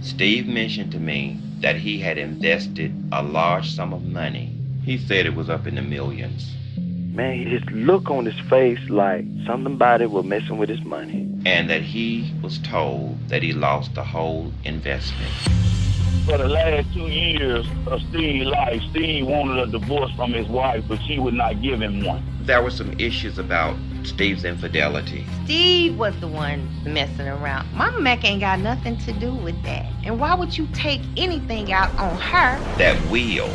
Steve mentioned to me that he had invested a large sum of money. He said it was up in the millions. Man, his look on his face like somebody was messing with his money. And that he was told that he lost the whole investment. For the last 2 years of Steve's life, Steve wanted a divorce from his wife, but she would not give him one. There were some issues about Steve's infidelity. Steve was the one messing around. Mama Mac ain't got nothing to do with that. And why would you take anything out on her? That will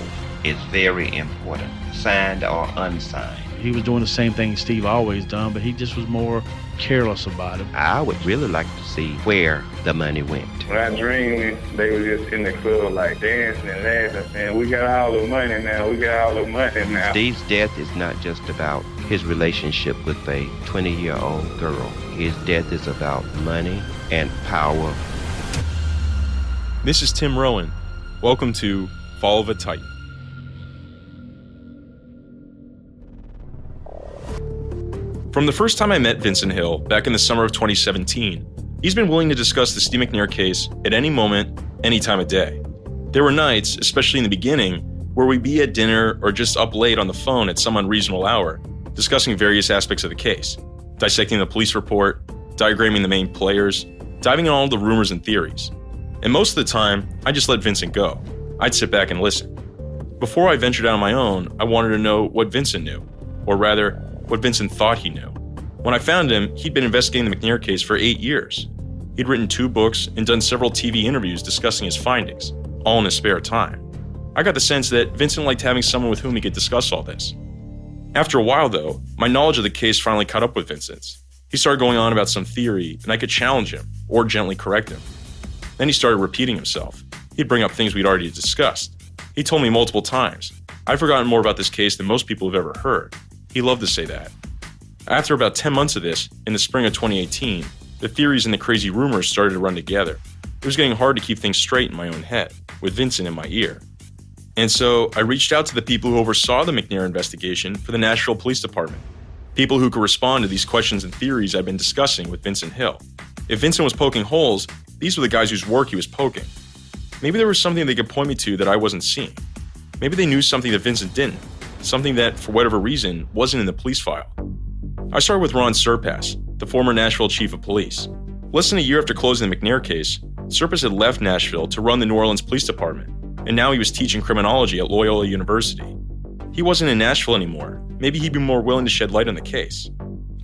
is very important, signed or unsigned. He was doing the same thing Steve always done, but he just was more careless about it. I would really like to see where the money went. When I dreamed, they were just in the club like dancing and laughing, saying, we got all the money now, we got all the money now. Steve's death is not just about his relationship with a 20-year-old girl. His death is about money and power. This is Tim Rowan. Welcome to Fall of a Titan. From the first time I met Vincent Hill back in the summer of 2017, he's been willing to discuss the Steve McNair case at any moment, any time of day. There were nights, especially in the beginning, where we'd be at dinner or just up late on the phone at some unreasonable hour, discussing various aspects of the case, dissecting the police report, diagramming the main players, diving into all the rumors and theories. And most of the time, I just let Vincent go. I'd sit back and listen. Before I ventured out on my own, I wanted to know what Vincent knew, or rather, what Vincent thought he knew. When I found him, he'd been investigating the McNair case for 8 years. He'd written 2 books and done several TV interviews discussing his findings, all in his spare time. I got the sense that Vincent liked having someone with whom he could discuss all this. After a while, though, my knowledge of the case finally caught up with Vincent's. He started going on about some theory, and I could challenge him, or gently correct him. Then he started repeating himself. He'd bring up things we'd already discussed. He told me multiple times, I'd forgotten more about this case than most people have ever heard. He loved to say that. After about 10 months of this, in the spring of 2018, the theories and the crazy rumors started to run together. It was getting hard to keep things straight in my own head, with Vincent in my ear. And so I reached out to the people who oversaw the McNair investigation for the Nashville Police Department, people who could respond to these questions and theories I've been discussing with Vincent Hill. If Vincent was poking holes, these were the guys whose work he was poking. Maybe there was something they could point me to that I wasn't seeing. Maybe they knew something that Vincent didn't. Something that, for whatever reason, wasn't in the police file. I started with Ron Surpass, the former Nashville chief of police. Less than a year after closing the McNair case, Surpass had left Nashville to run the New Orleans Police Department, and now he was teaching criminology at Loyola University. He wasn't in Nashville anymore. Maybe he'd be more willing to shed light on the case.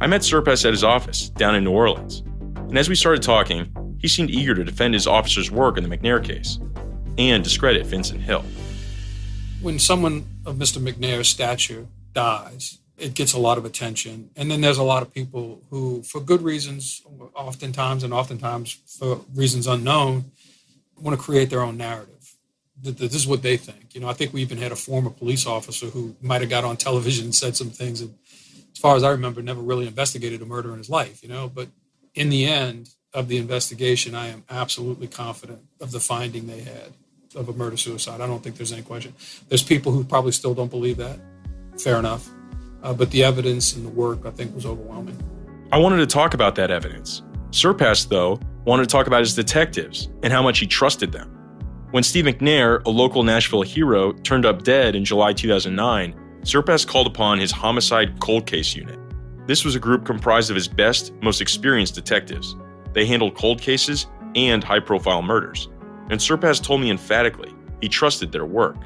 I met Surpass at his office, down in New Orleans, and as we started talking, he seemed eager to defend his officer's work in the McNair case, and discredit Vincent Hill. When someone of Mr. McNair's stature dies, it gets a lot of attention. And then there's a lot of people who, for good reasons, oftentimes for reasons unknown, want to create their own narrative. This is what they think. I think we even had a former police officer who might have got on television and said some things that, as far as I remember, never really investigated a murder in his life, But in the end of the investigation, I am absolutely confident of the finding they had of a murder-suicide. I don't think there's any question. There's people who probably still don't believe that. Fair enough. But the evidence and the work, I think, was overwhelming. I wanted to talk about that evidence. Surpass, though, wanted to talk about his detectives and how much he trusted them. When Steve McNair, a local Nashville hero, turned up dead in July 2009, Surpass called upon his homicide cold case unit. This was a group comprised of his best, most experienced detectives. They handled cold cases and high-profile murders. And Surpass told me emphatically he trusted their work.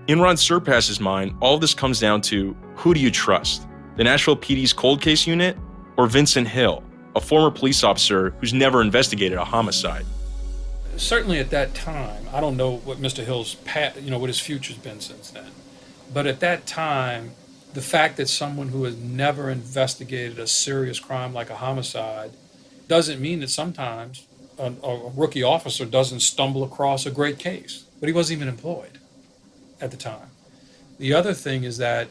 In Ron Surpass's mind, all of this comes down to, who do you trust? The Nashville PD's cold case unit or Vincent Hill, a former police officer who's never investigated a homicide? Certainly at that time, I don't know what Mr. Hill's what his future's been since then. But at that time, the fact that someone who has never investigated a serious crime like a homicide doesn't mean that sometimes a rookie officer doesn't stumble across a great case, but he wasn't even employed at the time. The other thing is that,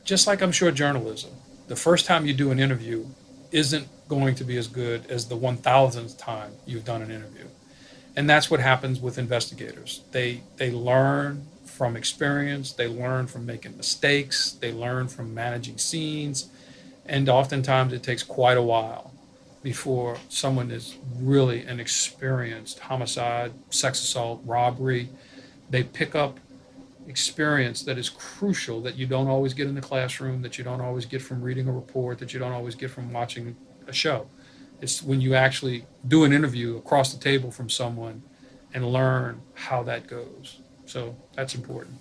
just like I'm sure journalism, the first time you do an interview isn't going to be as good as the 1,000th time you've done an interview. And that's what happens with investigators. They learn from experience, they learn from making mistakes, they learn from managing scenes, and oftentimes it takes quite a while before someone is really an experienced homicide, sex assault, robbery. They pick up experience that is crucial, that you don't always get in the classroom, that you don't always get from reading a report, that you don't always get from watching a show. It's when you actually do an interview across the table from someone and learn how that goes. So that's important.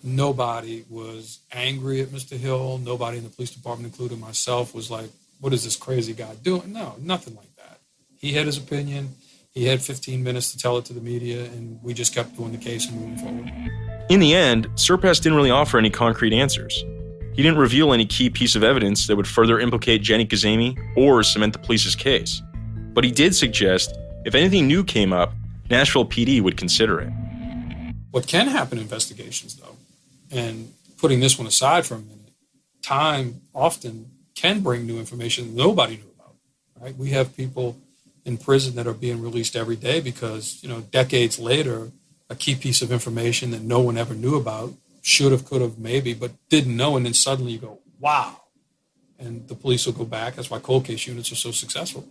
Nobody was angry at Mr. Hill. Nobody in the police department, including myself, was like, what is this crazy guy doing? No, nothing like that. He had his opinion. He had 15 minutes to tell it to the media, and we just kept doing the case and moving forward. In the end, Surpass didn't really offer any concrete answers. He didn't reveal any key piece of evidence that would further implicate Jenny Kazemi or cement the police's case. But he did suggest if anything new came up, Nashville PD would consider it. What can happen in investigations, though, and putting this one aside for a minute, time often can bring new information that nobody knew about, right? We have people in prison that are being released every day because, decades later, a key piece of information that no one ever knew about, should have, could have, maybe, but didn't know, and then suddenly you go, wow. And the police will go back. That's why cold case units are so successful.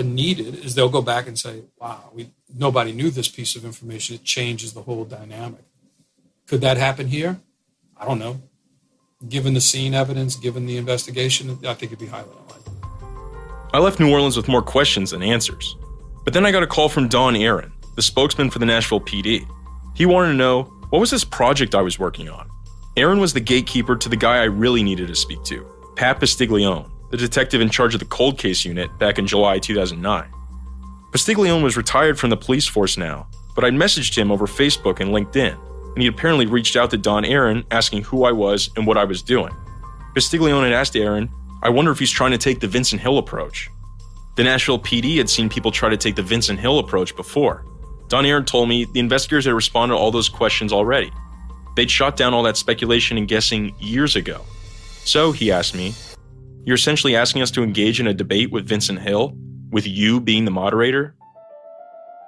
Needed is they'll go back and say, wow, nobody knew this piece of information. It changes the whole dynamic. Could that happen here? I don't know. Given the scene evidence, given the investigation, I think it'd be highly unlikely. I left New Orleans with more questions than answers. But then I got a call from Don Aaron, the spokesman for the Nashville PD. He wanted to know, what was this project I was working on? Aaron was the gatekeeper to the guy I really needed to speak to, Pat Pastiglione, the detective in charge of the cold case unit back in July 2009. Pastiglione was retired from the police force now, but I'd messaged him over Facebook and LinkedIn, and he apparently reached out to Don Aaron asking who I was and what I was doing. Pastiglione had asked Aaron, I wonder if he's trying to take the Vincent Hill approach. The Nashville PD had seen people try to take the Vincent Hill approach before. Don Aaron told me the investigators had responded to all those questions already. They'd shot down all that speculation and guessing years ago. So, he asked me, you're essentially asking us to engage in a debate with Vincent Hill, with you being the moderator?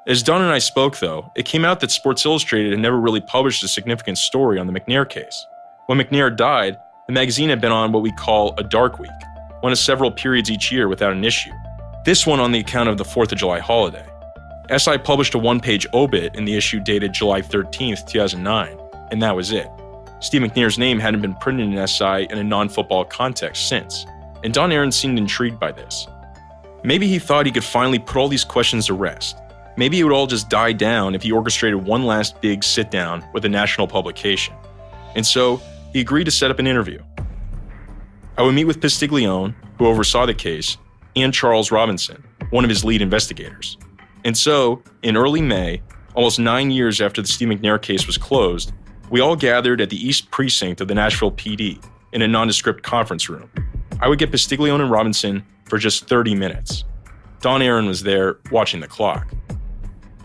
As Don and I spoke, though, it came out that Sports Illustrated had never really published a significant story on the McNair case. When McNair died, the magazine had been on what we call a dark week, one of several periods each year without an issue. This one on the account of the 4th of July holiday. SI published a one-page obit in the issue dated July 13th, 2009, and that was it. Steve McNair's name hadn't been printed in SI in a non-football context since, and Don Aaron seemed intrigued by this. Maybe he thought he could finally put all these questions to rest. Maybe it would all just die down if he orchestrated one last big sit-down with a national publication. And so, he agreed to set up an interview. I would meet with Pastiglione, who oversaw the case, and Charles Robinson, one of his lead investigators. And so, in early May, almost 9 years after the Steve McNair case was closed, we all gathered at the East Precinct of the Nashville PD in a nondescript conference room. I would get Pastiglione and Robinson for just 30 minutes. Don Aaron was there watching the clock.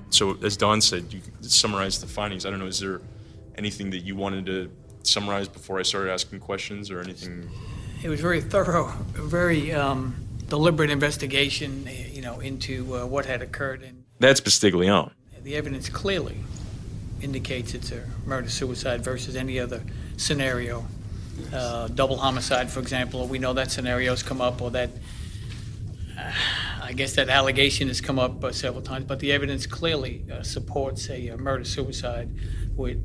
So as Don said, you summarized the findings. I don't know, is there anything that you wanted to summarize before I started asking questions or anything? It was very thorough, very deliberate investigation, into what had occurred. And That's Pastiglione. the evidence clearly indicates it's a murder-suicide versus any other scenario. Double homicide, for example, we know that scenario's come up, or that, I guess that allegation has come up several times, but the evidence clearly supports a murder-suicide, with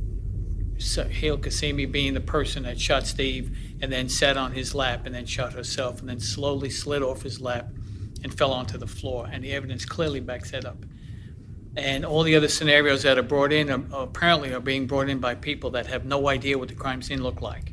Hill Kazemi being the person that shot Steve and then sat on his lap and then shot herself and then slowly slid off his lap and fell onto the floor. And the evidence clearly backs that up. And all the other scenarios that are brought in apparently are being brought in by people that have no idea what the crime scene looked like,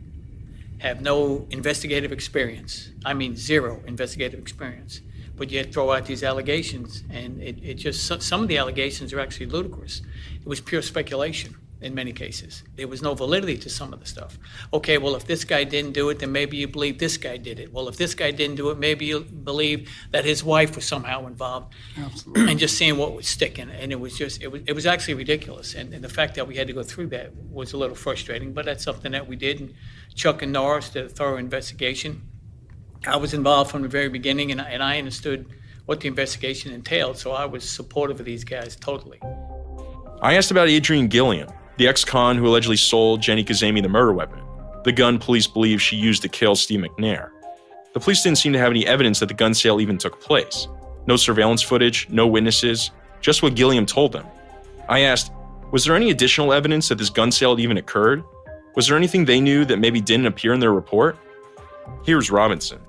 have no investigative experience. I mean, zero investigative experience. But yet throw out these allegations, and it just, some of the allegations are actually ludicrous. It was pure speculation in many cases. There was no validity to some of the stuff. Okay, well, if this guy didn't do it, then maybe you believe this guy did it. Well, if this guy didn't do it, maybe you believe that his wife was somehow involved. Absolutely. And just seeing what would stick. And it was just, it was actually ridiculous. And the fact that we had to go through that was a little frustrating, but that's something that we did. And Chuck and Norris did a thorough investigation. I was involved from the very beginning, and I understood what the investigation entailed, so I was supportive of these guys totally. I asked about Adrienne Gilliam, the ex-con who allegedly sold Jenny Kazemi the murder weapon, the gun police believe she used to kill Steve McNair. The police didn't seem to have any evidence that the gun sale even took place. No surveillance footage, no witnesses, just what Gilliam told them. I asked, was there any additional evidence that this gun sale had even occurred? Was there anything they knew that maybe didn't appear in their report? Here's Robinson.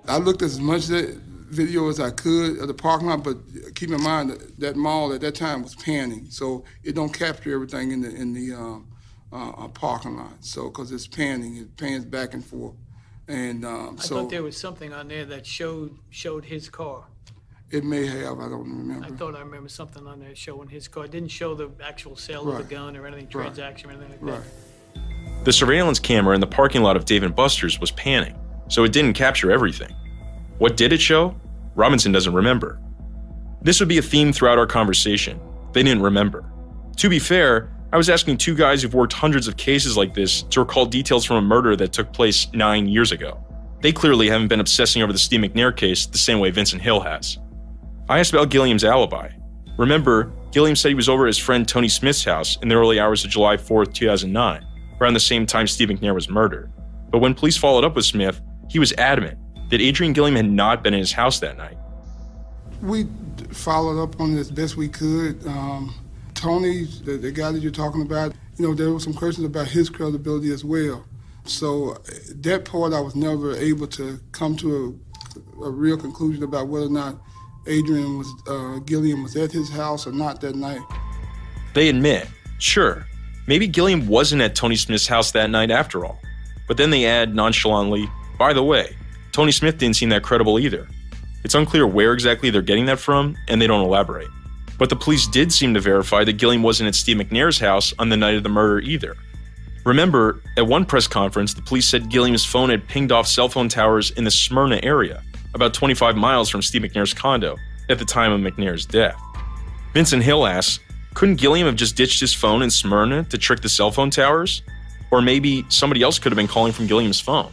I looked at as much of that video as I could of the parking lot, but keep in mind that mall at that time was panning, so it don't capture everything in the parking lot. So because it's panning, it pans back and forth, and I thought there was something on there that showed his car. It may have, I don't remember. I thought I remember something on there showing his car. It didn't show the actual sale of the gun or anything, transaction or anything like that. The surveillance camera in the parking lot of Dave & Buster's was panning, so it didn't capture everything. What did it show? Robinson doesn't remember. This would be a theme throughout our conversation. They didn't remember. To be fair, I was asking two guys who've worked hundreds of cases like this to recall details from a murder that took place 9 years ago. They clearly haven't been obsessing over the Steve McNair case the same way Vincent Hill has. I asked about Gilliam's alibi. Remember, Gilliam said he was over at his friend Tony Smith's house in the early hours of July 4th, 2009, around the same time Steve McNair was murdered. But when police followed up with Smith, he was adamant that Adrian Gilliam had not been in his house that night. We followed up on it as best we could. Tony, the guy that you're talking about, there were some questions about his credibility as well. So that part I was never able to come to a real conclusion about whether or not Adrian Gilliam was at his house or not that night. They admit, sure, maybe Gilliam wasn't at Tony Smith's house that night after all. But then they add nonchalantly, by the way, Tony Smith didn't seem that credible either. It's unclear where exactly they're getting that from, and they don't elaborate. But the police did seem to verify that Gilliam wasn't at Steve McNair's house on the night of the murder either. Remember, at one press conference, the police said Gilliam's phone had pinged off cell phone towers in the Smyrna area, about 25 miles from Steve McNair's condo, at the time of McNair's death. Vincent Hill asks, couldn't Gilliam have just ditched his phone in Smyrna to trick the cell phone towers? Or maybe somebody else could have been calling from Gilliam's phone.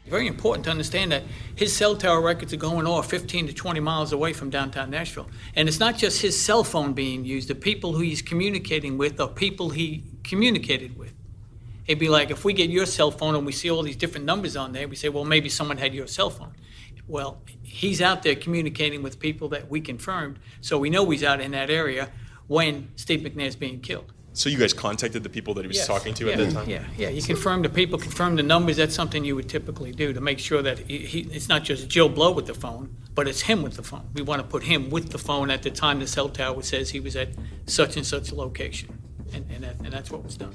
Very important to understand that his cell tower records are going off 15 to 20 miles away from downtown Nashville. And it's not just his cell phone being used. The people who he's communicating with are people he communicated with. It'd be like if we get your cell phone and we see all these different numbers on there, we say, well, maybe someone had your cell phone. Well, he's out there communicating with people that we confirmed, so we know he's out in that area when Steve McNair's being killed. So you guys contacted the people that he was talking to at that time? Yeah. You confirm the people, confirm the numbers. That's something you would typically do to make sure that it's not just Joe Blow with the phone, but it's him with the phone. We want to put him with the phone at the time the cell tower says he was at such and such a location. And that's what was done.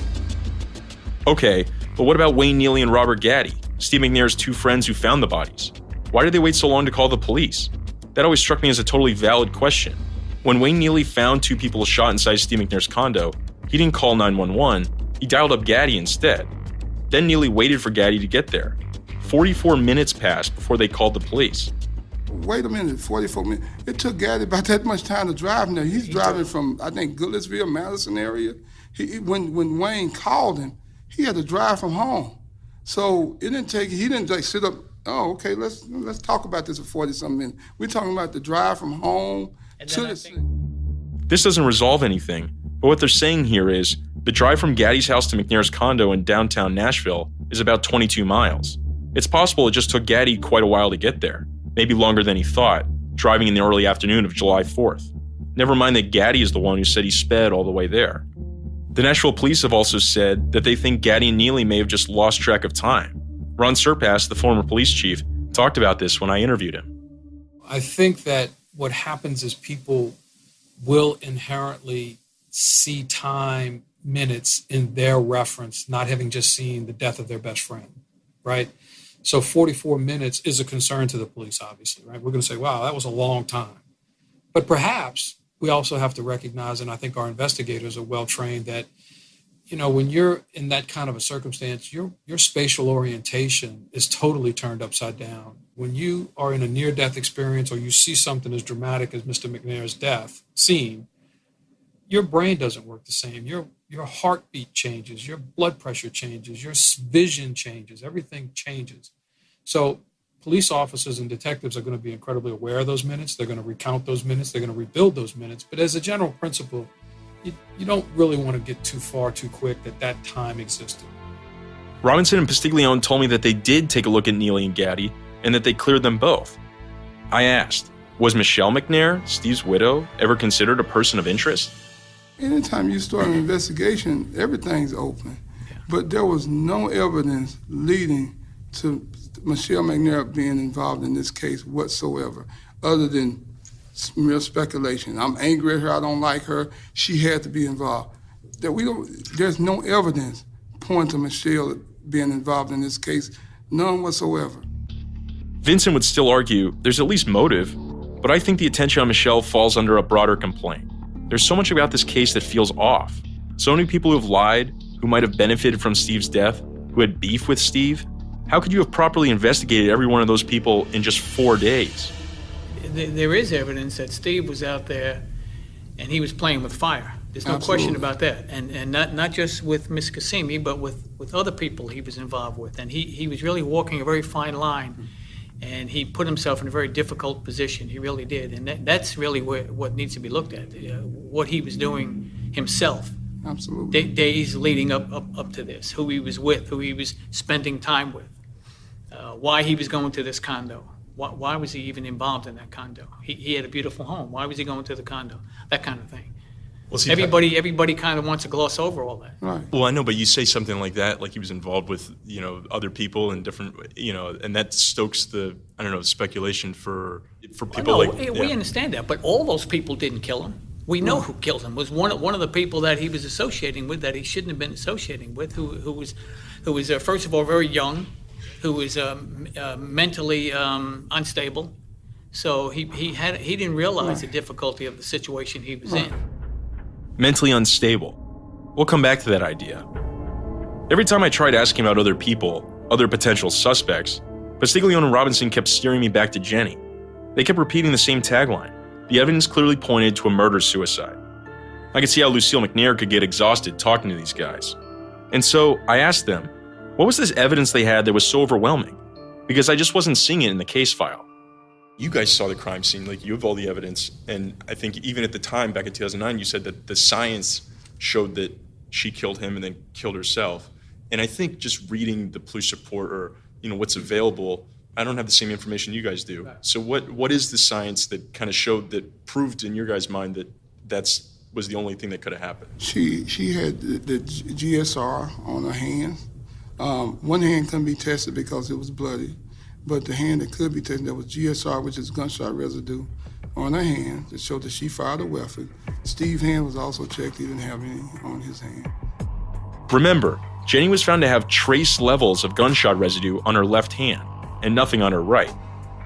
Okay, but what about Wayne Neely and Robert Gaddy, Steve McNair's two friends who found the bodies? Why did they wait so long to call the police? That always struck me as a totally valid question. When Wayne Neely found two people shot inside Steve McNair's condo, he didn't call 911, he dialed up Gaddy instead. Then Neely waited for Gaddy to get there. 44 minutes passed before they called the police. Wait a minute, 44 minutes. It took Gaddy about that much time to drive now. He's driving from, I think, Goodlettsville, Madison area. When Wayne called him, he had to drive from home. So he didn't like sit up, oh, okay, let's talk about this for 40-something minutes. We're talking about the drive from home to the city. This doesn't resolve anything, but what they're saying here is the drive from Gaddy's house to McNair's condo in downtown Nashville is about 22 miles. It's possible it just took Gaddy quite a while to get there, maybe longer than he thought, driving in the early afternoon of July 4th. Never mind that Gaddy is the one who said he sped all the way there. The Nashville police have also said that they think Gaddy and Neely may have just lost track of time. Ron Surpass, the former police chief, talked about this when I interviewed him. I think that what happens is people will inherently see time, minutes in their reference, not having just seen the death of their best friend, right? So 44 minutes is a concern to the police, obviously, right? We're going to say, wow, that was a long time. But perhaps we also have to recognize, and I think our investigators are well-trained, that, when you're in that kind of a circumstance, your spatial orientation is totally turned upside down. When you are in a near-death experience or you see something as dramatic as Mr. McNair's death scene, your brain doesn't work the same. Your heartbeat changes, your blood pressure changes, your vision changes, everything changes. So police officers and detectives are going to be incredibly aware of those minutes. They're going to recount those minutes. They're going to rebuild those minutes. But as a general principle, you don't really want to get too far too quick that time existed. Robinson and Pastiglione told me that they did take a look at Neely and Gaddy, and that they cleared them both. I asked, was Michelle McNair, Steve's widow, ever considered a person of interest? Anytime you start an investigation, everything's open. But there was no evidence leading to Michelle McNair being involved in this case whatsoever, other than mere speculation. I'm angry at her, I don't like her, she had to be involved. There's no evidence pointing to Michelle being involved in this case, none whatsoever. Vincent would still argue there's at least motive, but I think the attention on Michelle falls under a broader complaint. There's so much about this case that feels off. So many people who have lied, who might have benefited from Steve's death, who had beef with Steve. How could you have properly investigated every one of those people in just 4 days? There is evidence that Steve was out there and he was playing with fire. There's no Absolutely. question about that. And not just with Miss Cassimi, but with other people he was involved with. And he was really walking a very fine line. And he put himself in a very difficult position. He really did. And that's really what needs to be looked at, what he was doing himself. Absolutely. Days leading up to this, who he was with, who he was spending time with, why he was going to this condo. Why was he even involved in that condo? He had a beautiful home. Why was he going to the condo? That kind of thing. Well, see, Everybody kind of wants to gloss over all that. Right. Well, I know, but you say something like that, like he was involved with, other people and different, and that stokes the, speculation for people We understand that, but all those people didn't kill him. We know who killed him. Was one of the people that he was associating with that he shouldn't have been associating with, who was first of all very young, who was mentally unstable. So he didn't realize the difficulty of the situation he was in. Mentally unstable. We'll come back to that idea. Every time I tried asking about other people, other potential suspects, Pastiglione and Robinson kept steering me back to Jenny. They kept repeating the same tagline. The evidence clearly pointed to a murder-suicide. I could see how Lucille McNair could get exhausted talking to these guys. And so I asked them, what was this evidence they had that was so overwhelming? Because I just wasn't seeing it in the case file. You guys saw the crime scene, like you have all the evidence, and I think even at the time, back in 2009, you said that the science showed that she killed him and then killed herself. And I think just reading the police report or what's available, I don't have the same information you guys do. So what is the science that kind of showed, that proved in your guys' mind that was the only thing that could have happened? She had the GSR on her hands. One hand couldn't be tested because it was bloody, but the hand that could be tested, there was GSR, which is gunshot residue, on her hand that showed that she fired a weapon. Steve's hand was also checked. He didn't have any on his hand. Remember, Jenny was found to have trace levels of gunshot residue on her left hand and nothing on her right.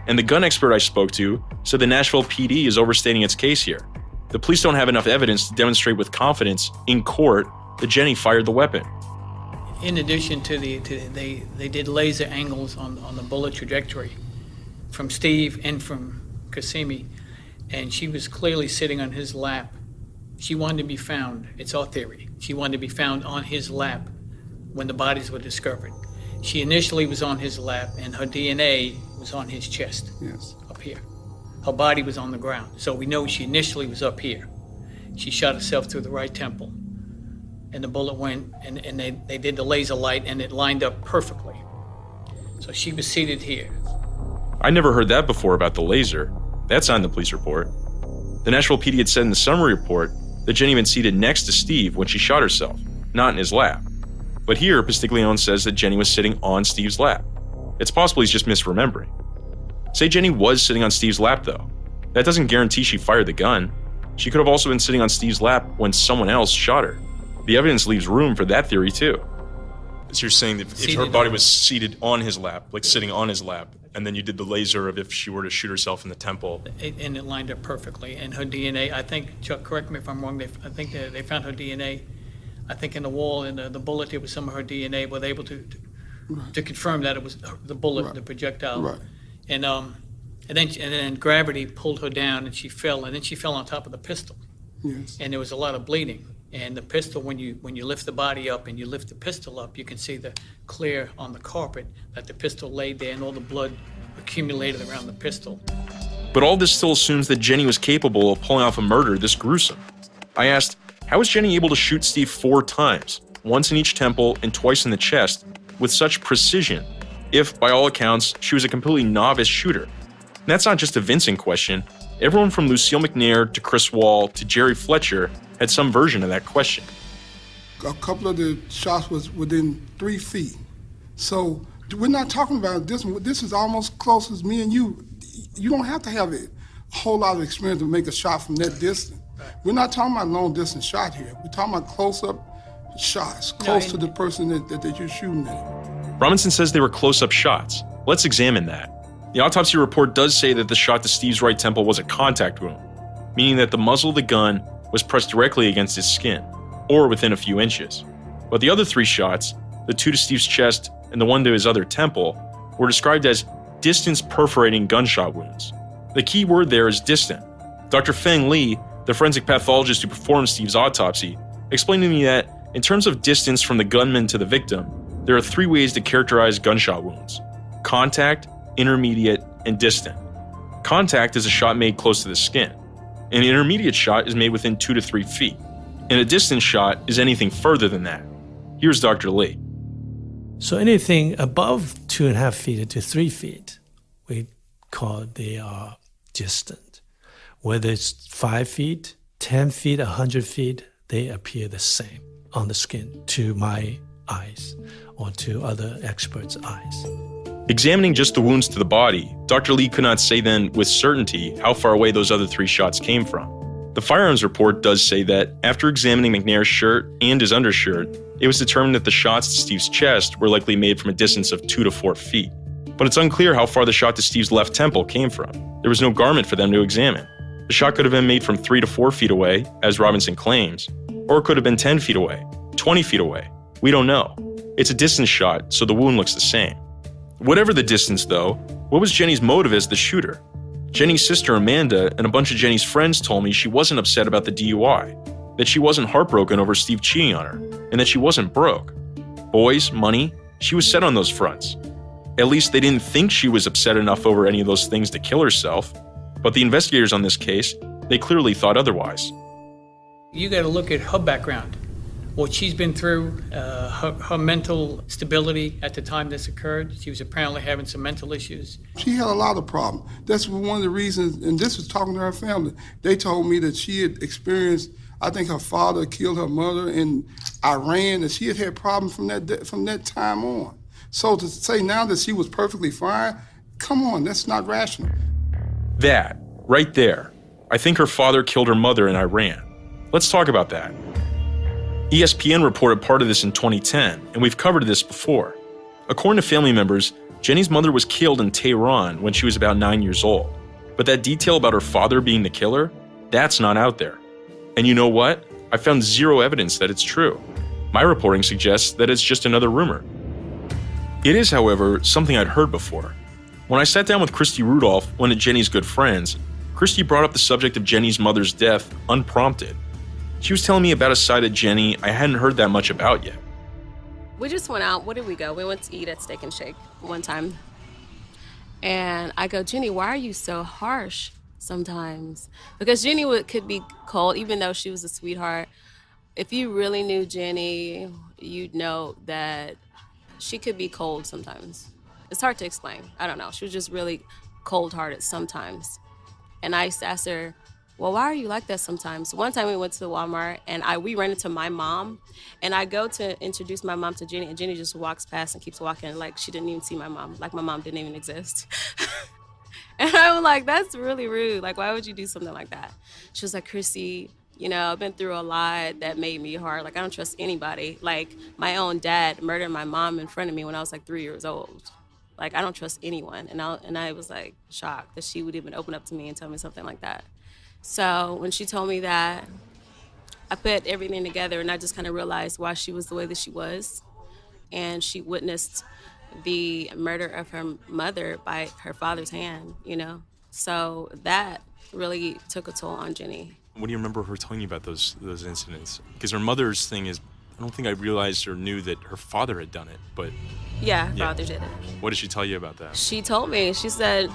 And the gun expert I spoke to said the Nashville PD is overstating its case here. The police don't have enough evidence to demonstrate with confidence in court that Jenny fired the weapon. In addition to they did laser angles on the bullet trajectory from Steve and from Cassimi, and she was clearly sitting on his lap. She wanted to be found, it's our theory, she wanted to be found on his lap when the bodies were discovered. She initially was on his lap, and her DNA was on his chest, Yes. up here. Her body was on the ground, so we know she initially was up here. She shot herself through the right temple, and the bullet went, and they did the laser light, and it lined up perfectly. So she was seated here. I never heard that before about the laser. That's on the police report. The Nashville PD had said in the summary report that Jenny had been seated next to Steve when she shot herself, not in his lap. But here, Pastiglione says that Jenny was sitting on Steve's lap. It's possible he's just misremembering. Say Jenny was sitting on Steve's lap, though. That doesn't guarantee she fired the gun. She could have also been sitting on Steve's lap when someone else shot her. The evidence leaves room for that theory, too. So you're saying that if her body was seated on his lap, like sitting on his lap, and then you did the laser of if she were to shoot herself in the temple. And it lined up perfectly. And her DNA, I think, Chuck, correct me if I'm wrong, I think they found her DNA, I think in the wall, in the bullet, there was some of her DNA, were able to confirm that it was the bullet, the projectile. Right. And then gravity pulled her down and she fell, and then she fell on top of the pistol. Yes. And there was a lot of bleeding. And the pistol, when you lift the body up and you lift the pistol up, you can see the clear on the carpet that the pistol laid there and all the blood accumulated around the pistol. But all this still assumes that Jenny was capable of pulling off a murder this gruesome. I asked, how was Jenny able to shoot Steve 4 times, once in each temple and twice in the chest, with such precision? if, by all accounts, she was a completely novice shooter. And that's not just a Vincent question. Everyone from Lucille McNair to Chris Wall to Jerry Fletcher had some version of that question. A couple of the shots was within 3 feet. So we're not talking about this one. This is almost close as me and you. You don't have to have a whole lot of experience to make a shot from that distance. We're not talking about long distance shot here. We're talking about close-up shots, close to the person that you're shooting at. Robinson says they were close-up shots. Let's examine that. The autopsy report does say that the shot to Steve's right temple was a contact wound, meaning that the muzzle of the gun was pressed directly against his skin, or within a few inches. But the other 3 shots, the 2 to Steve's chest and the 1 to his other temple, were described as distance perforating gunshot wounds. The key word there is distant. Dr. Feng Li, the forensic pathologist who performed Steve's autopsy, explained to me that in terms of distance from the gunman to the victim, there are 3 ways to characterize gunshot wounds: contact, intermediate, and distant. Contact is a shot made close to the skin. An intermediate shot is made within 2 to 3 feet. And a distant shot is anything further than that. Here's Dr. Li. So anything above 2.5 feet to 3 feet, we call they are distant. Whether it's 5 feet, 10 feet, 100 feet, they appear the same on the skin to my eyes or to other experts' eyes. Examining just the wounds to the body, Dr. Li could not say then with certainty how far away those other 3 shots came from. The firearms report does say that after examining McNair's shirt and his undershirt, it was determined that the shots to Steve's chest were likely made from a distance of 2 to 4 feet. But it's unclear how far the shot to Steve's left temple came from. There was no garment for them to examine. The shot could have been made from 3 to 4 feet away, as Robinson claims, or it could have been 10 feet away, 20 feet away. We don't know. It's a distance shot, so the wound looks the same. Whatever the distance, though, what was Jenny's motive as the shooter? Jenny's sister Amanda and a bunch of Jenny's friends told me she wasn't upset about the DUI, that she wasn't heartbroken over Steve cheating on her, and that she wasn't broke. Boys, money, she was set on those fronts. At least they didn't think she was upset enough over any of those things to kill herself, but the investigators on this case, they clearly thought otherwise. You got to look at her background, what she's been through, her mental stability at the time this occurred. She was apparently having some mental issues. She had a lot of problems. That's one of the reasons, and this was talking to her family. They told me that she had experienced, I think her father killed her mother in Iran, and she had had problems from that time on. So to say now that she was perfectly fine, come on, that's not rational. That, right there. I think her father killed her mother in Iran. Let's talk about that. ESPN reported part of this in 2010, and we've covered this before. According to family members, Jenny's mother was killed in Tehran when she was about 9 years old. But that detail about her father being the killer, that's not out there. And you know what? I found zero evidence that it's true. My reporting suggests that it's just another rumor. It is, however, something I'd heard before. When I sat down with Christy Rudolph, one of Jenny's good friends, Christy brought up the subject of Jenny's mother's death unprompted. She was telling me about a side of Jenny I hadn't heard that much about yet. We just went out. Where did we go? We went to eat at Steak and Shake one time. And I go, Jenny, why are you so harsh sometimes? Because Jenny could be cold, even though she was a sweetheart. If you really knew Jenny, you'd know that she could be cold sometimes. It's hard to explain. I don't know. She was just really cold-hearted sometimes. And I used to ask her, well, why are you like that sometimes? One time we went to Walmart and we ran into my mom, and I go to introduce my mom to Jenny, and Jenny just walks past and keeps walking like she didn't even see my mom, like my mom didn't even exist. And I was like, that's really rude. Like, why would you do something like that? She was like, Chrissy, you know, I've been through a lot that made me hard. Like, I don't trust anybody. Like, my own dad murdered my mom in front of me when I was like 3 years old. Like, I don't trust anyone. And I was like shocked that she would even open up to me and tell me something like that. So when she told me that, I put everything together and I just kind of realized why she was the way that she was. And she witnessed the murder of her mother by her father's hand, you know? So that really took a toll on Jenny. What do you remember her telling you about those incidents? Because her mother's thing is, I don't think I realized or knew that her father had done it, but... Yeah, her father did it. What did she tell you about that? She told me, she said,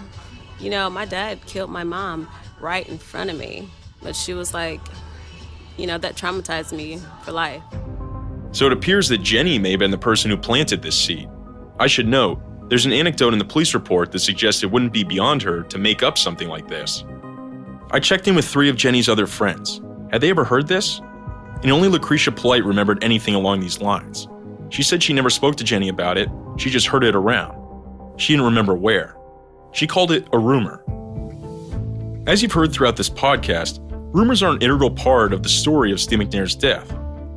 you know, my dad killed my mom right in front of me. But she was like, you know, that traumatized me for life. So it appears that Jenny may have been the person who planted this seed. I should note, There's an anecdote in the police report that suggests it wouldn't be beyond her to make up something like this. I checked in with 3 of Jenny's other friends. Had they ever heard this? And only Lucretia Polite remembered anything along these lines. She said she never spoke to Jenny about it, she just heard it around. She didn't remember where. She called it a rumor. As you've heard throughout this podcast, rumors are an integral part of the story of Steve McNair's death.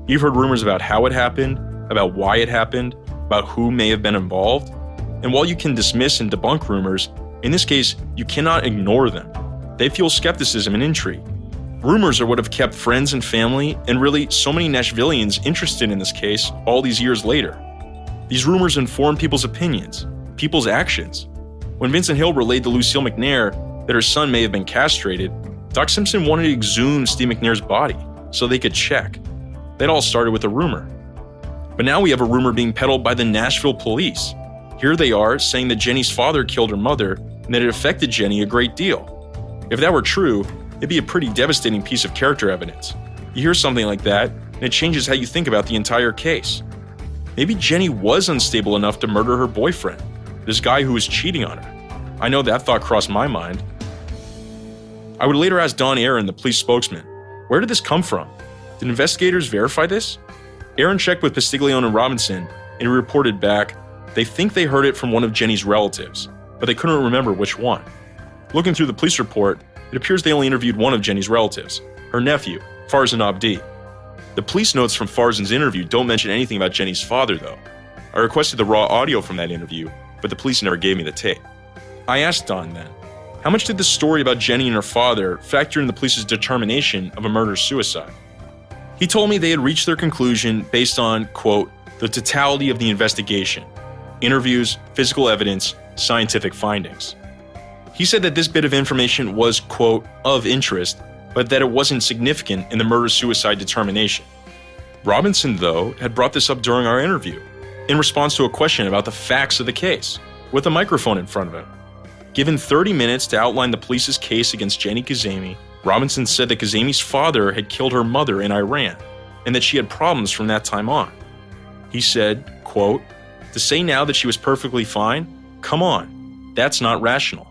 You've heard rumors about how it happened, about why it happened, about who may have been involved. And while you can dismiss and debunk rumors, in this case, you cannot ignore them. They fuel skepticism and intrigue. Rumors are what have kept friends and family, and really so many Nashvillians interested in this case all these years later. These rumors inform people's opinions, people's actions. When Vincent Hill relayed to Lucille McNair that her son may have been castrated, Doc Simpson wanted to exhume Steve McNair's body so they could check. That all started with a rumor. But now we have a rumor being peddled by the Nashville police. Here they are saying that Jenny's father killed her mother and that it affected Jenny a great deal. If that were true, it'd be a pretty devastating piece of character evidence. You hear something like that, and it changes how you think about the entire case. Maybe Jenny was unstable enough to murder her boyfriend, this guy who was cheating on her. I know that thought crossed my mind. I would later ask Don Aaron, the police spokesman, where did this come from? Did investigators verify this? Aaron checked with Pastiglione and Robinson, and he reported back, they think they heard it from one of Jenny's relatives, but they couldn't remember which one. Looking through the police report, it appears they only interviewed one of Jenny's relatives, her nephew, Farzan Abdi. The police notes from Farzan's interview don't mention anything about Jenny's father, though. I requested the raw audio from that interview, but the police never gave me the tape. I asked Don then, how much did the story about Jenny and her father factor in the police's determination of a murder-suicide? He told me they had reached their conclusion based on, quote, the totality of the investigation, interviews, physical evidence, scientific findings. He said that this bit of information was, quote, of interest, but that it wasn't significant in the murder-suicide determination. Robinson, though, had brought this up during our interview, in response to a question about the facts of the case, with a microphone in front of him. Given 30 minutes to outline the police's case against Jenny Kazemi, Robinson said that Kazemi's father had killed her mother in Iran, and that she had problems from that time on. He said, quote, to say now that she was perfectly fine? Come on, that's not rational.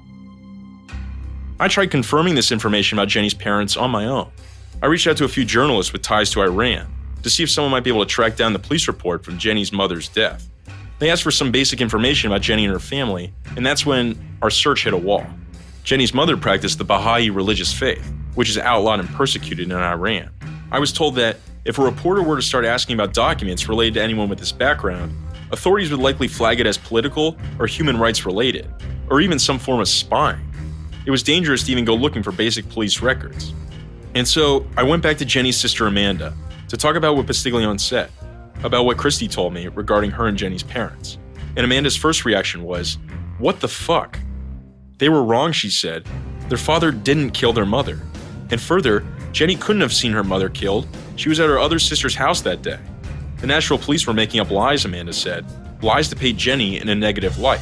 I tried confirming this information about Jenny's parents on my own. I reached out to a few journalists with ties to Iran to see if someone might be able to track down the police report from Jenny's mother's death. They asked for some basic information about Jenny and her family, and that's when our search hit a wall. Jenny's mother practiced the Baha'i religious faith, which is outlawed and persecuted in Iran. I was told that if a reporter were to start asking about documents related to anyone with this background, authorities would likely flag it as political or human rights related, or even some form of spying. It was dangerous to even go looking for basic police records. And so I went back to Jenny's sister Amanda to talk about what Pastiglione said, about what Christy told me regarding her and Jenny's parents. And Amanda's first reaction was, what the fuck? They were wrong, she said. Their father didn't kill their mother. And further, Jenny couldn't have seen her mother killed. She was at her other sister's house that day. The Nashville police were making up lies, Amanda said, lies to paint Jenny in a negative light.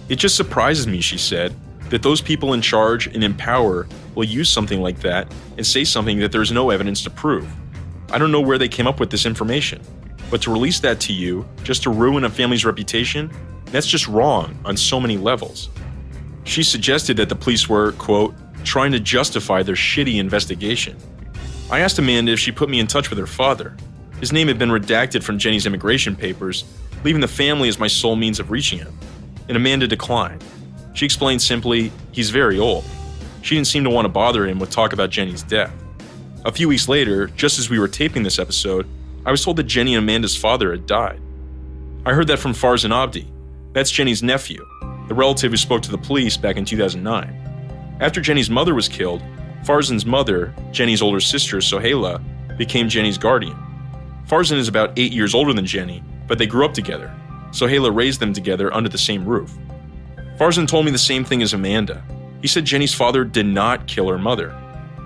It just surprises me, she said, that those people in charge and in power will use something like that and say something that there's no evidence to prove. I don't know where they came up with this information, but to release that to you, just to ruin a family's reputation, that's just wrong on so many levels. She suggested that the police were, quote, trying to justify their shitty investigation. I asked Amanda if she put me in touch with her father. His name had been redacted from Jenny's immigration papers, leaving the family as my sole means of reaching him. And Amanda declined. She explained simply, he's very old. She didn't seem to want to bother him with talk about Jenny's death. A few weeks later, just as we were taping this episode, I was told that Jenny and Amanda's father had died. I heard that from Farzan Abdi. That's Jenny's nephew, the relative who spoke to the police back in 2009. After Jenny's mother was killed, Farzan's mother, Jenny's older sister, Sohaila, became Jenny's guardian. Farzan is about 8 years older than Jenny, but they grew up together. Sohaila raised them together under the same roof. Farzan told me the same thing as Amanda. He said Jenny's father did not kill her mother.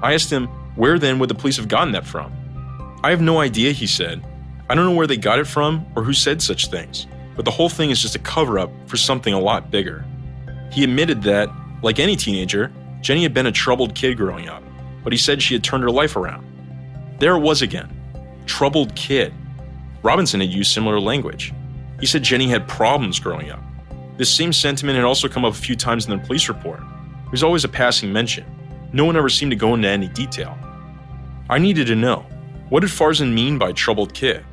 I asked him, where then would the police have gotten that from? I have no idea, he said. I don't know where they got it from or who said such things, but the whole thing is just a cover-up for something a lot bigger. He admitted that, like any teenager, Jenny had been a troubled kid growing up, but he said she had turned her life around. There it was again. Troubled kid. Robinson had used similar language. He said Jenny had problems growing up. This same sentiment had also come up a few times in the police report. It was always a passing mention. No one ever seemed to go into any detail. I needed to know, what did Farzan mean by troubled kid?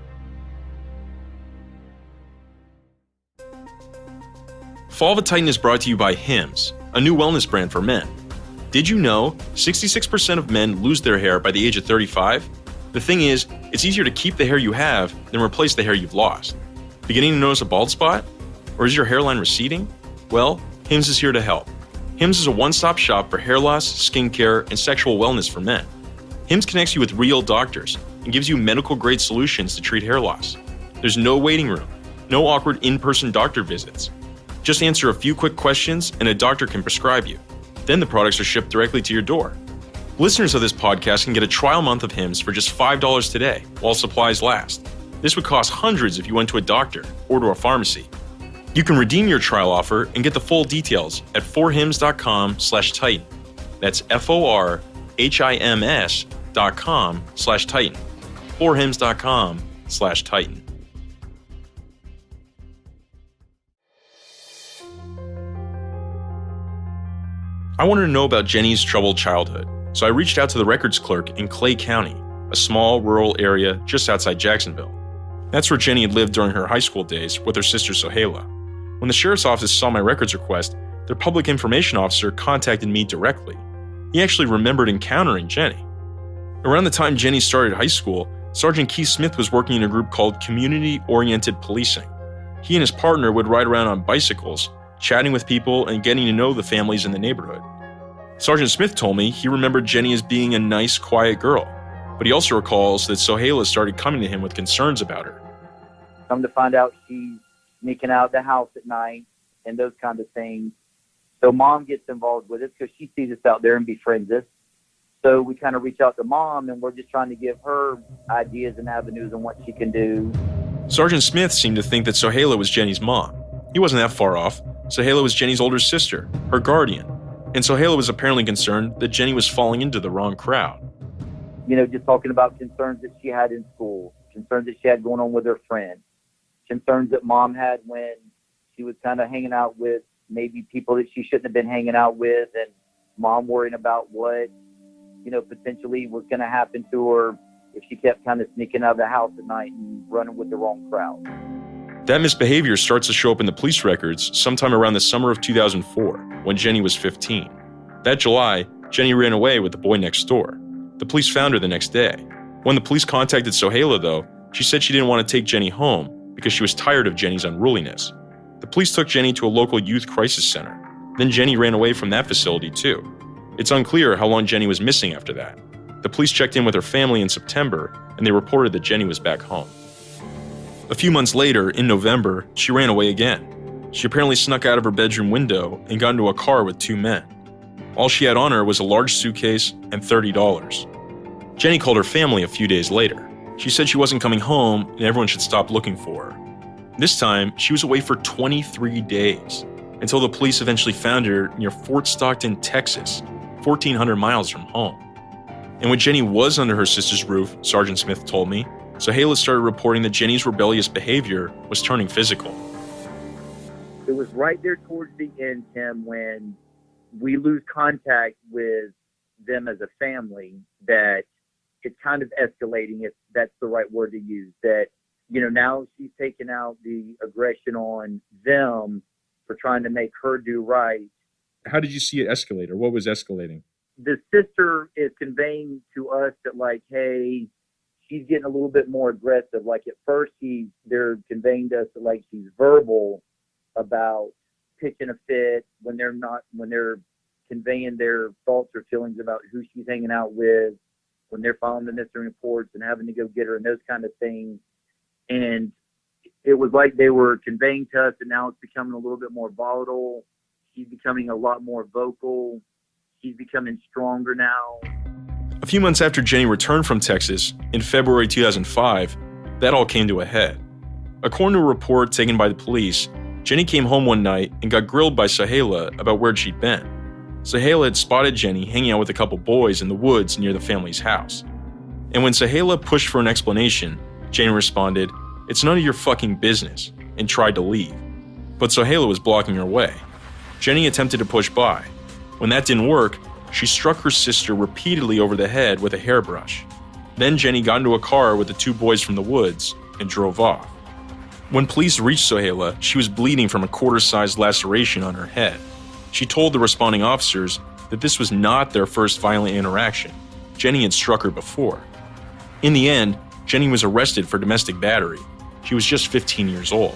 Fall of a Titan is brought to you by Hims, a new wellness brand for men. Did you know 66% of men lose their hair by the age of 35? The thing is, it's easier to keep the hair you have than replace the hair you've lost. Beginning to notice a bald spot? Or is your hairline receding? Well, Hims is here to help. Hims is a one-stop shop for hair loss, skincare, and sexual wellness for men. Hims connects you with real doctors and gives you medical-grade solutions to treat hair loss. There's no waiting room, no awkward in-person doctor visits. Just answer a few quick questions and a doctor can prescribe you. Then the products are shipped directly to your door. Listeners of this podcast can get a trial month of Hims for just $5 today, while supplies last. This would cost hundreds if you went to a doctor or to a pharmacy. You can redeem your trial offer and get the full details at forhims.com/Titan. That's FORHIMS.com/Titan. forhims.com/Titan. I wanted to know about Jenny's troubled childhood, so I reached out to the records clerk in Clay County, a small rural area just outside Jacksonville. That's where Jenny had lived during her high school days with her sister Sohaila. When the sheriff's office saw my records request, their public information officer contacted me directly. He actually remembered encountering Jenny. Around the time Jenny started high school, Sergeant Keith Smith was working in a group called Community-Oriented Policing. He and his partner would ride around on bicycles, chatting with people and getting to know the families in the neighborhood. Sergeant Smith told me he remembered Jenny as being a nice, quiet girl, but he also recalls that Sohaila started coming to him with concerns about her. Come to find out she's sneaking out of the house at night and those kind of things. So mom gets involved with it because she sees us out there and befriends us. So we kind of reach out to mom and we're just trying to give her ideas and avenues on what she can do. Sergeant Smith seemed to think that Sohaila was Jenny's mom. He wasn't that far off. Sohaila was Jenny's older sister, her guardian. And Sohaila was apparently concerned that Jenny was falling into the wrong crowd. You know, just talking about concerns that she had in school, concerns that she had going on with her friends, concerns that mom had when she was kind of hanging out with maybe people that she shouldn't have been hanging out with, and mom worrying about what, you know, potentially was going to happen to her if she kept kind of sneaking out of the house at night and running with the wrong crowd. That misbehavior starts to show up in the police records sometime around the summer of 2004, when Jenny was 15. That July, Jenny ran away with the boy next door. The police found her the next day. When the police contacted Sohaila, though, she said she didn't want to take Jenny home because she was tired of Jenny's unruliness. The police took Jenny to a local youth crisis center. Then Jenny ran away from that facility, too. It's unclear how long Jenny was missing after that. The police checked in with her family in September, and they reported that Jenny was back home. A few months later, in November, she ran away again. She apparently snuck out of her bedroom window and got into a car with two men. All she had on her was a large suitcase and $30. Jenny called her family a few days later. She said she wasn't coming home and everyone should stop looking for her. This time, she was away for 23 days, until the police eventually found her near Fort Stockton, Texas, 1,400 miles from home. And when Jenny was under her sister's roof, Sergeant Smith told me, Sohaila started reporting that Jenny's rebellious behavior was turning physical. It was right there towards the end, Tim, when we lose contact with them as a family, that it's kind of escalating, if that's the right word to use, that, you know, now she's taking out the aggression on them for trying to make her do right. How did you see it escalate, or what was escalating? The sister is conveying to us that, like, hey, she's getting a little bit more aggressive. Like, at first they're conveying to us that, like, she's verbal about pitching a fit when they're conveying their thoughts or feelings about who she's hanging out with, when they're filing the missing reports and having to go get her and those kind of things. And it was like they were conveying to us that now it's becoming a little bit more volatile. She's becoming a lot more vocal. She's becoming stronger now. A few months after Jenny returned from Texas, in February 2005, that all came to a head. According to a report taken by the police, Jenny came home one night and got grilled by Sohaila about where she'd been. Sohaila had spotted Jenny hanging out with a couple boys in the woods near the family's house. And when Sohaila pushed for an explanation, Jenny responded, "It's none of your fucking business," and tried to leave. but Sohaila was blocking her way. Jenny attempted to push by. When that didn't work, she struck her sister repeatedly over the head with a hairbrush. Then Jenny got into a car with the two boys from the woods and drove off. When police reached Sohaila, she was bleeding from a quarter-sized laceration on her head. She told the responding officers that this was not their first violent interaction. Jenny had struck her before. In the end, Jenny was arrested for domestic battery. She was just 15 years old.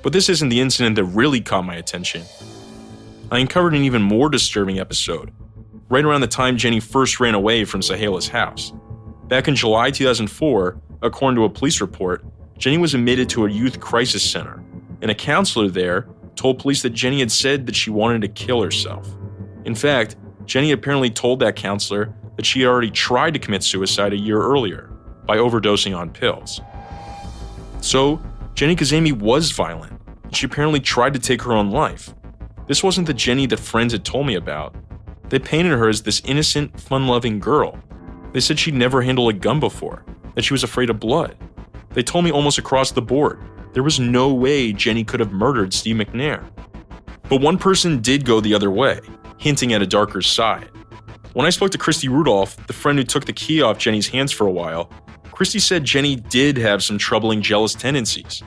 But this isn't the incident that really caught my attention. I uncovered an even more disturbing episode, right around the time Jenny first ran away from Sohaila's house. Back in July 2004, according to a police report, Jenny was admitted to a youth crisis center, and a counselor there told police that Jenny had said that she wanted to kill herself. In fact, Jenny apparently told that counselor that she had already tried to commit suicide a year earlier by overdosing on pills. So, Jenny Kazemi was violent, and she apparently tried to take her own life. This wasn't the Jenny that friends had told me about. They painted her as this innocent, fun-loving girl. They said she'd never handled a gun before, that she was afraid of blood. They told me almost across the board there was no way Jenny could have murdered Steve McNair. But one person did go the other way, hinting at a darker side. When I spoke to Christy Rudolph, the friend who took the key off Jenny's hands for a while, Christy said Jenny did have some troubling jealous tendencies.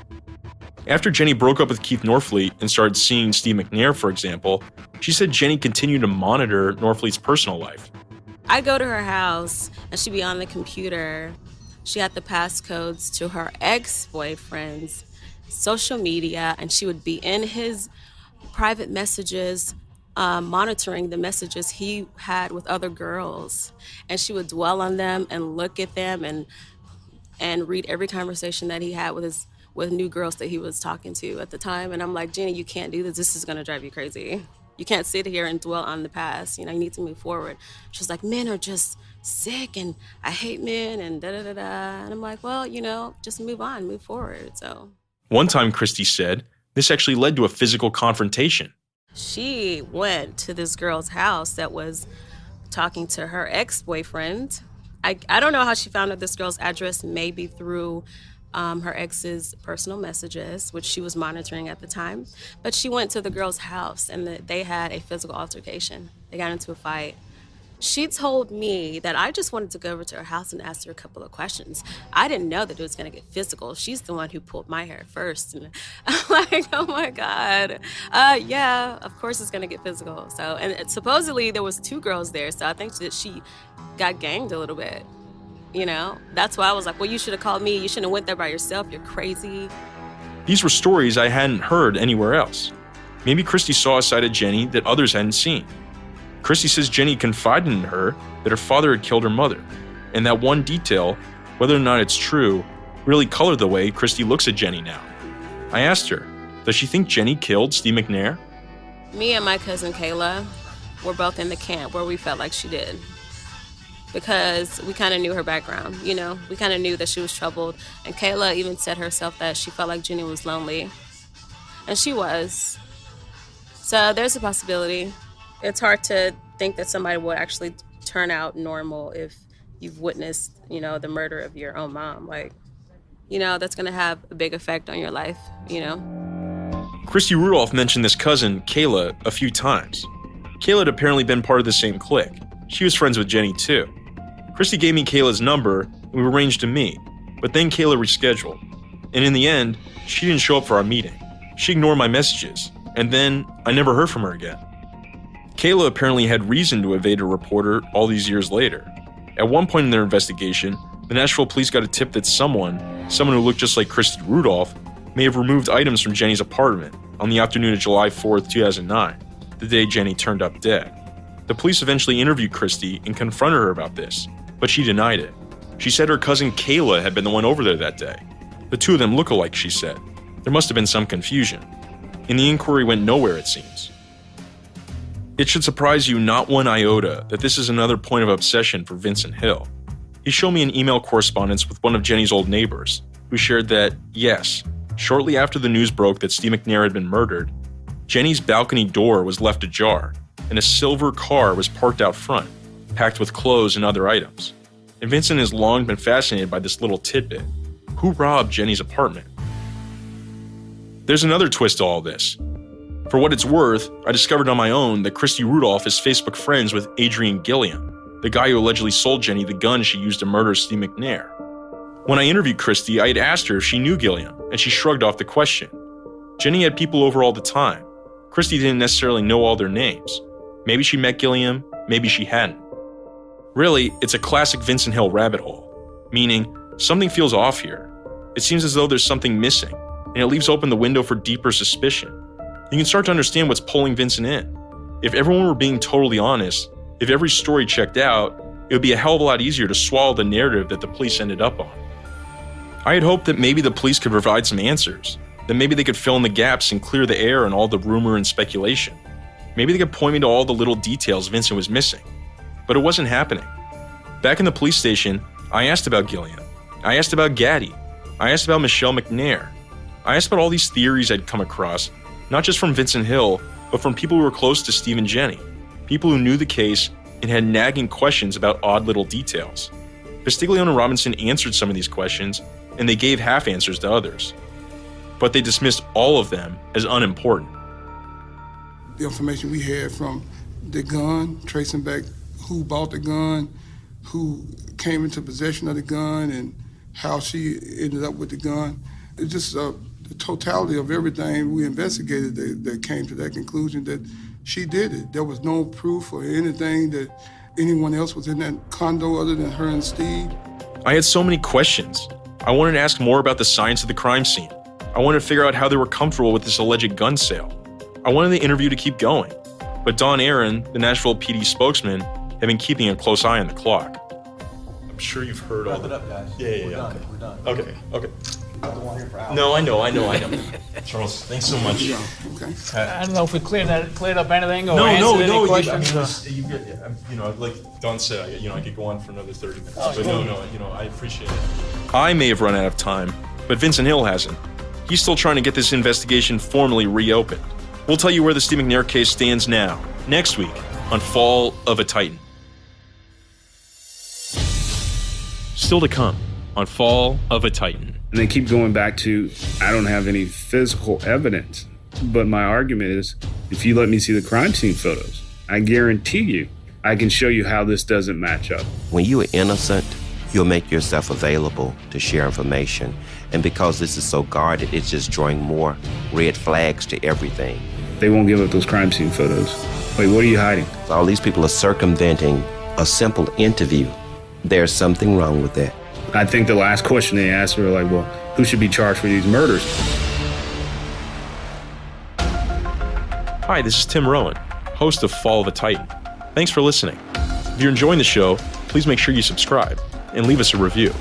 After Jenny broke up with Keith Norfleet and started seeing Steve McNair, for example, she said Jenny continued to monitor Norfleet's personal life. I'd go to her house and she'd be on the computer. She had the passcodes to her ex-boyfriend's social media, and she would be in his private messages, monitoring the messages he had with other girls. And she would dwell on them and look at them and read every conversation that he had with new girls that he was talking to at the time. And I'm like, Jenny, you can't do this. This is gonna drive you crazy. You can't sit here and dwell on the past. You need to move forward. She's like, men are just sick and I hate men and da-da-da-da. And I'm like, well, just move on, move forward, so. One time, Christy said, this actually led to a physical confrontation. She went to this girl's house that was talking to her ex-boyfriend. I don't know how she found out this girl's address, maybe through her ex's personal messages, which she was monitoring at the time. But she went to the girl's house and they had a physical altercation. They got into a fight. She told me that I just wanted to go over to her house and ask her a couple of questions. I didn't know that it was going to get physical. She's the one who pulled my hair first. And I'm like, oh my God. Yeah, of course it's going to get physical. So, and supposedly there was 2 girls there. So I think that she got ganged a little bit. That's why I was like, well, you should have called me. You shouldn't have went there by yourself. You're crazy. These were stories I hadn't heard anywhere else. Maybe Christy saw a side of Jenny that others hadn't seen. Christy says Jenny confided in her that her father had killed her mother, and that one detail, whether or not it's true, really colored the way Christy looks at Jenny now. I asked her, does she think Jenny killed Steve McNair? Me and my cousin Kayla were both in the camp where we felt like she did. Because we kind of knew her background, We kind of knew that she was troubled. And Kayla even said herself that she felt like Jenny was lonely. And she was. So there's a possibility. It's hard to think that somebody would actually turn out normal if you've witnessed, the murder of your own mom. That's going to have a big effect on your life, Christy Rudolph mentioned this cousin, Kayla, a few times. Kayla had apparently been part of the same clique. She was friends with Jenny, too. Christy gave me Kayla's number, and we arranged to meet. But then Kayla rescheduled. And in the end, she didn't show up for our meeting. She ignored my messages. And then I never heard from her again. Kayla apparently had reason to evade a reporter all these years later. At one point in their investigation, the Nashville police got a tip that someone who looked just like Christy Rudolph, may have removed items from Jenny's apartment on the afternoon of July 4th, 2009, the day Jenny turned up dead. The police eventually interviewed Christy and confronted her about this, but she denied it. She said her cousin Kayla had been the one over there that day. The two of them look alike, she said. There must have been some confusion. And the inquiry went nowhere, it seems. It should surprise you not one iota that this is another point of obsession for Vincent Hill. He showed me an email correspondence with one of Jenny's old neighbors, who shared that, yes, shortly after the news broke that Steve McNair had been murdered, Jenny's balcony door was left ajar, and a silver car was parked out front, packed with clothes and other items. And Vincent has long been fascinated by this little tidbit. Who robbed Jenny's apartment? There's another twist to all this. For what it's worth, I discovered on my own that Christy Rudolph is Facebook friends with Adrian Gilliam, the guy who allegedly sold Jenny the gun she used to murder Steve McNair. When I interviewed Christy, I had asked her if she knew Gilliam, and she shrugged off the question. Jenny had people over all the time. Christy didn't necessarily know all their names. Maybe she met Gilliam, maybe she hadn't. Really, it's a classic Vincent Hill rabbit hole, meaning something feels off here. It seems as though there's something missing, and it leaves open the window for deeper suspicion. You can start to understand what's pulling Vincent in. If everyone were being totally honest, if every story checked out, it would be a hell of a lot easier to swallow the narrative that the police ended up on. I had hoped that maybe the police could provide some answers, that maybe they could fill in the gaps and clear the air on all the rumor and speculation. Maybe they could point me to all the little details Vincent was missing. But it wasn't happening. Back in the police station, I asked about Gilliam. I asked about Gaddy. I asked about Michelle McNair. I asked about all these theories I'd come across, not just from Vincent Hill, but from people who were close to Steve and Jenny, people who knew the case and had nagging questions about odd little details. Bastiglione and Robinson answered some of these questions, and they gave half answers to others. But they dismissed all of them as unimportant. The information we had from the gun, tracing back who bought the gun, who came into possession of the gun, and how she ended up with the gun. It's just the totality of everything we investigated that came to that conclusion that she did it. There was no proof or anything that anyone else was in that condo other than her and Steve. I had so many questions. I wanted to ask more about the science of the crime scene. I wanted to figure out how they were comfortable with this alleged gun sale. I wanted the interview to keep going. But Don Aaron, the Nashville PD spokesman, had been keeping a close eye on the clock. I'm sure you've heard all the... Wrap it up, guys. Yeah. We're done. Okay. I don't want to hear for hours. No, I know. Charles, thanks so much. Okay. I don't know if we cleared up anything or No, answered any questions. Like Don said, I could go on for another 30 minutes. But no, I appreciate it. I may have run out of time, but Vincent Hill hasn't. He's still trying to get this investigation formally reopened. We'll tell you where the Steve McNair case stands now, next week, on Fall of a Titan. Still to come on Fall of a Titan. And they keep going back to, I don't have any physical evidence. But my argument is, if you let me see the crime scene photos, I guarantee you, I can show you how this doesn't match up. When you are innocent, you'll make yourself available to share information. And because this is so guarded, it's just drawing more red flags to everything. They won't give up those crime scene photos. Wait, what are you hiding? All these people are circumventing a simple interview. There's something wrong with that. I think the last question they asked were like, well, who should be charged for these murders? Hi, this is Tim Rowan, host of Fall of a Titan. Thanks for listening. If you're enjoying the show, please make sure you subscribe and leave us a review.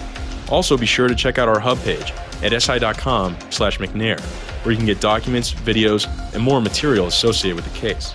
Also, be sure to check out our hub page at si.com/McNair, where you can get documents, videos, and more material associated with the case.